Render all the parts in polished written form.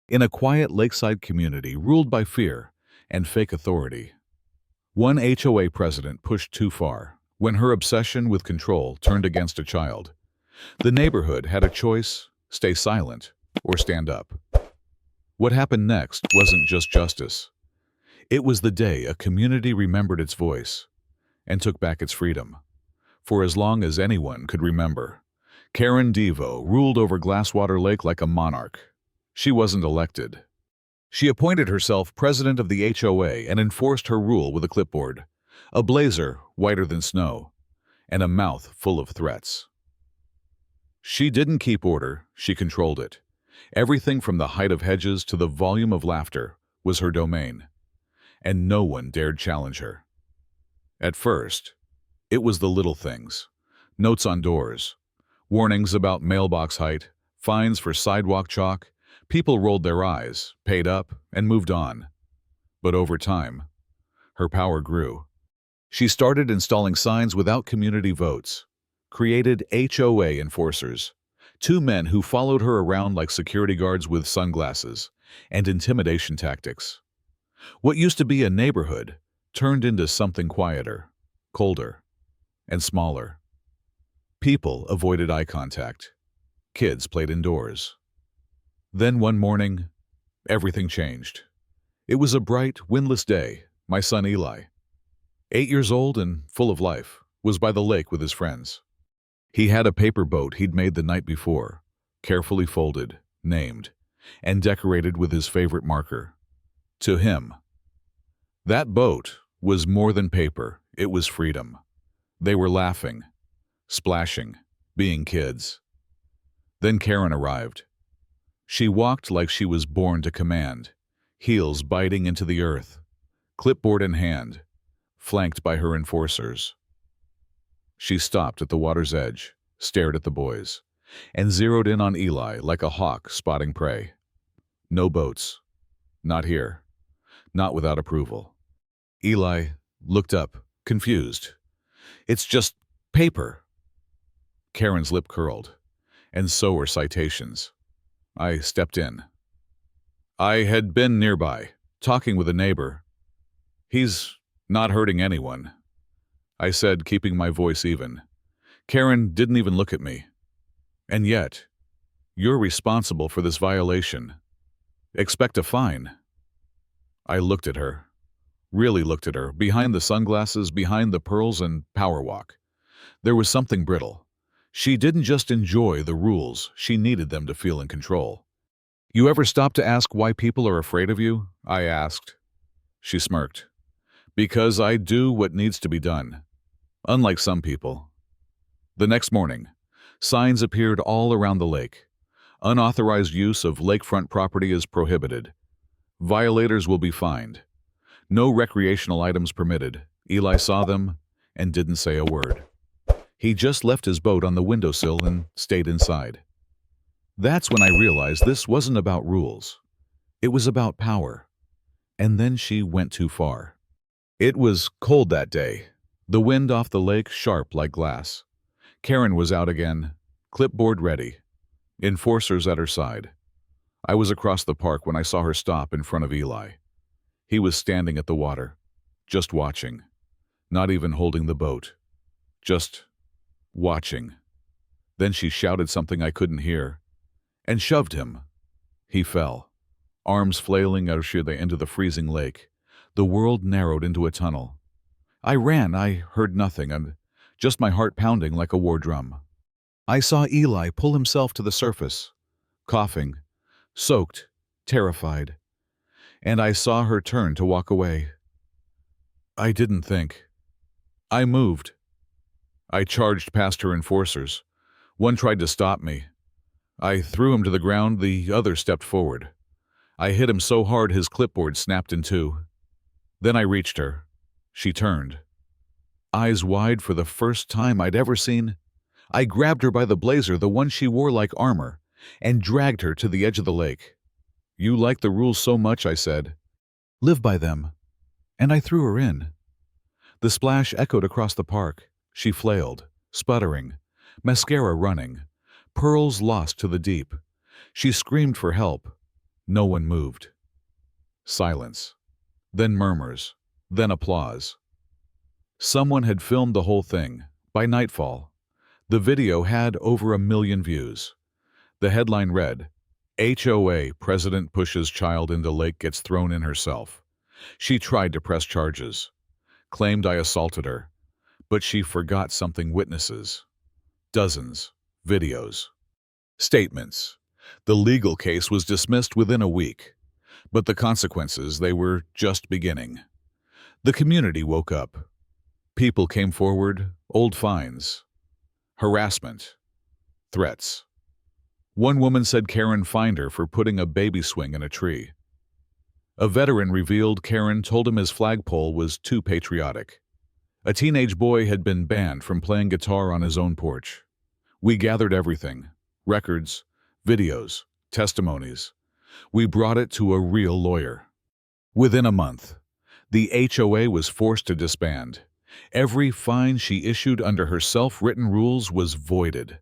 In a quiet lakeside community ruled by fear and fake authority, one HOA president pushed too far when her obsession with control turned against a child. The neighborhood had a choice: stay silent or stand up. What happened next wasn't just justice. It was the day a community remembered its voice and took back its freedom. For as long as anyone could remember, Karen Devo ruled over Glasswater Lake like a monarch. She wasn't elected. She appointed herself president of the HOA and enforced her rule with a clipboard, a blazer whiter than snow, and a mouth full of threats. She didn't keep order, she controlled it. Everything from the height of hedges to the volume of laughter was her domain, and no one dared challenge her. At first, it was the little things: notes on doors, warnings about mailbox height, fines for sidewalk chalk. People rolled their eyes, paid up, and moved on. But over time, her power grew. She started installing signs without community votes, created HOA enforcers, two men who followed her around like security guards with sunglasses, and intimidation tactics. What used to be a neighborhood turned into something quieter, colder, and smaller. People avoided eye contact. Kids played indoors. Then one morning, everything changed. It was a bright, windless day. My son Eli, 8 years old and full of life, was by the lake with his friends. He had a paper boat he'd made the night before, carefully folded, named, and decorated with his favorite marker. To him, that boat was more than paper, it was freedom. They were laughing, splashing, being kids. Then Karen arrived. She walked like she was born to command, heels biting into the earth, clipboard in hand, flanked by her enforcers. She stopped at the water's edge, stared at the boys, and zeroed in on Eli like a hawk spotting prey. No boats. Not here. Not without approval. Eli looked up, confused. "It's just paper." Karen's lip curled, and so were citations. I stepped in. I had been nearby, talking with a neighbor. "He's not hurting anyone," I said, keeping my voice even. Karen didn't even look at me. "And yet, you're responsible for this violation. Expect a fine." I looked at her. Really looked at her, behind the sunglasses, behind the pearls and power walk. There was something brittle. She didn't just enjoy the rules, she needed them to feel in control. "You ever stop to ask why people are afraid of you?" I asked. She smirked. "Because I do what needs to be done. Unlike some people." The next morning, signs appeared all around the lake. Unauthorized use of lakefront property is prohibited. Violators will be fined. No recreational items permitted. Eli saw them and didn't say a word. He just left his boat on the windowsill and stayed inside. That's when I realized this wasn't about rules. It was about power. And then she went too far. It was cold that day. The wind off the lake sharp like glass. Karen was out again, clipboard ready, enforcers at her side. I was across the park when I saw her stop in front of Eli. He was standing at the water, just watching, not even holding the boat, just watching. Then she shouted something I couldn't hear, and shoved him. He fell, arms flailing out into the freezing lake. The world narrowed into a tunnel. I ran, I heard nothing, and just my heart pounding like a war drum. I saw Eli pull himself to the surface, coughing, soaked, terrified, and I saw her turn to walk away. I didn't think. I moved. I charged past her enforcers. One tried to stop me. I threw him to the ground, the other stepped forward. I hit him so hard his clipboard snapped in two. Then I reached her. She turned. Eyes wide for the first time I'd ever seen. I grabbed her by the blazer, the one she wore like armor, and dragged her to the edge of the lake. "You like the rules so much," I said. "Live by them." And I threw her in. The splash echoed across the park. She flailed, sputtering, mascara running, pearls lost to the deep. She screamed for help. No one moved. Silence. Then murmurs. Then applause. Someone had filmed the whole thing. By nightfall, the video had over 1 million views. The headline read, "HOA President pushes child into lake gets thrown in herself. She tried to press charges. Claimed I assaulted her. But she forgot something witnesses. Dozens. Videos. Statements. The legal case was dismissed within a week. But the consequences, they were just beginning. The community woke up. People came forward, old fines. Harassment. Threats. One woman said Karen fined her for putting a baby swing in a tree. A veteran revealed Karen told him his flagpole was too patriotic. A teenage boy had been banned from playing guitar on his own porch. We gathered everything: records, videos, testimonies. We brought it to a real lawyer. Within a month, the HOA was forced to disband. Every fine she issued under her self-written rules was voided.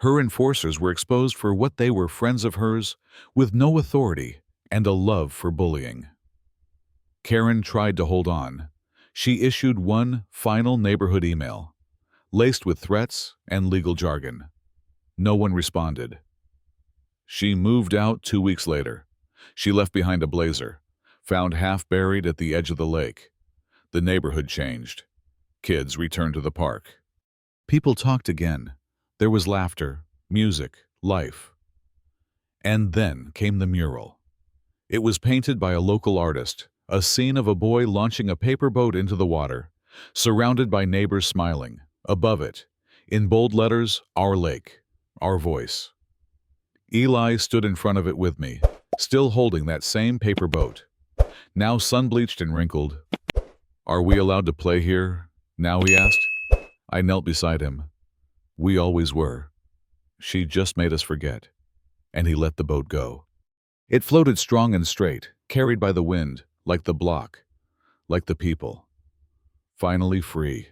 Her enforcers were exposed for what they were: friends of hers with no authority and a love for bullying. Karen tried to hold on. She issued one final neighborhood email, laced with threats and legal jargon. No one responded. She moved out 2 weeks later. She left behind a blazer, found half buried at the edge of the lake. The neighborhood changed. Kids returned to the park. People talked again. There was laughter, music, life. And then came the mural. It was painted by a local artist, a scene of a boy launching a paper boat into the water, surrounded by neighbors smiling. Above it, in bold letters, "Our lake, our voice." Eli stood in front of it with me, still holding that same paper boat, now sun-bleached and wrinkled. "Are we allowed to play here now?" he asked. I knelt beside him. "We always were. She just made us forget." And he let the boat go. It floated strong and straight, carried by the wind, like the block, like the people. Finally free.